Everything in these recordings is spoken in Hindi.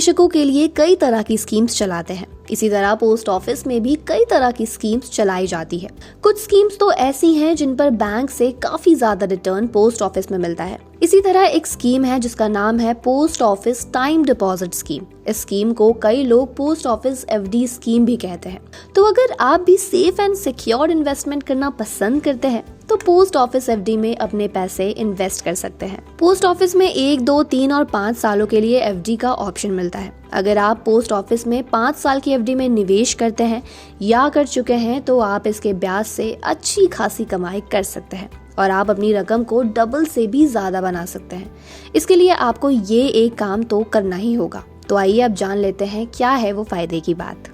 निवेशकों के लिए कई तरह की स्कीम्स चलाते हैं। इसी तरह पोस्ट ऑफिस में भी कई तरह की स्कीम्स चलाई जाती है। कुछ स्कीम्स तो ऐसी हैं जिन पर बैंक से काफी ज्यादा रिटर्न पोस्ट ऑफिस में मिलता है। इसी तरह एक स्कीम है जिसका नाम है post office time deposit scheme. इस स्कीम को कई लोग पोस्ट ऑफिस एफडी स्कीम भी कहते हैं। तो अगर आप भी सेफ एंड सिक्योर्ड इन्वेस्टमेंट करना पसंद करते हैं तो पोस्ट ऑफिस एफडी में अपने पैसे इन्वेस्ट कर सकते हैं। पोस्ट ऑफिस में 1, 2, 3 और 5 सालों के लिए एफडी का ऑप्शन मिलता है। अगर आप पोस्ट ऑफिस में 5 साल की एफडी में निवेश करते हैं या कर चुके हैं तो आप इसके ब्याज से अच्छी खासी कमाई कर सकते हैं और आप अपनी रकम को डबल से भी ज्यादा बना सकते हैं। इसके लिए आपको ये एक काम तो करना ही होगा। तो आइए अब जान लेते हैं क्या है वो फायदे की बात।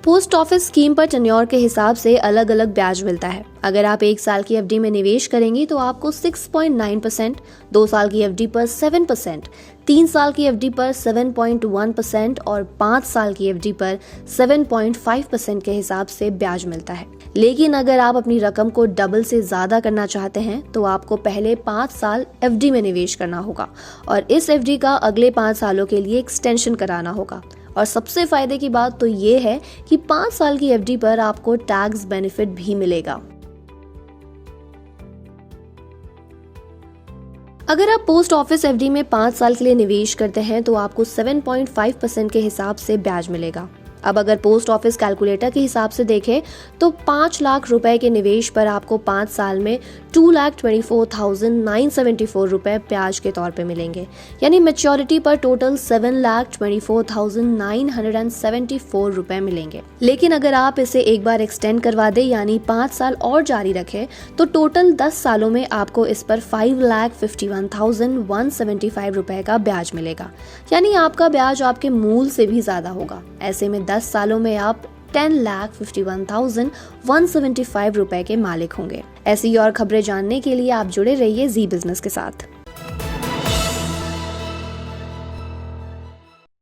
पोस्ट ऑफिस स्कीम पर टेन्योर के हिसाब से अलग अलग ब्याज मिलता है। अगर आप 1 साल की एफडी में निवेश करेंगे तो आपको 6.9%, 2 साल की एफडी पर 7%, 3 साल की एफडी पर 7.1% और 5 साल की एफडी पर 7.5% के हिसाब से ब्याज मिलता है। लेकिन अगर आप अपनी रकम को डबल से ज्यादा करना चाहते हैं तो आपको पहले 5 साल एफडी में निवेश करना होगा और इस एफडी का अगले 5 सालों के लिए एक्सटेंशन कराना होगा। और सबसे फायदे की बात तो ये है कि 5 साल की एफडी पर आपको टैक्स बेनिफिट भी मिलेगा। अगर आप पोस्ट ऑफिस एफडी में 5 साल के लिए निवेश करते हैं तो आपको 7.5% के हिसाब से ब्याज मिलेगा। अब अगर पोस्ट ऑफिस कैलकुलेटर के हिसाब से देखें तो 5 लाख रुपए के निवेश पर आपको 5 साल में 2,24,974 रुपए ब्याज के तौर पे मिलेंगे। यानी मैच्योरिटी पर टोटल 7,24,974 रुपए मिलेंगे। लेकिन अगर आप इसे एक बार एक्सटेंड करवा दे यानी 5 साल और जारी रखें तो टोटल 10 सालों में आपको इस पर 5,51,175 रुपए का ब्याज मिलेगा। यानी आपका ब्याज आपके मूल से भी ज्यादा होगा। ऐसे में 10 सालों में आप 10,51,175 रुपए के मालिक होंगे। ऐसी और खबरें जानने के लिए आप जुड़े रहिए जी बिजनेस के साथ।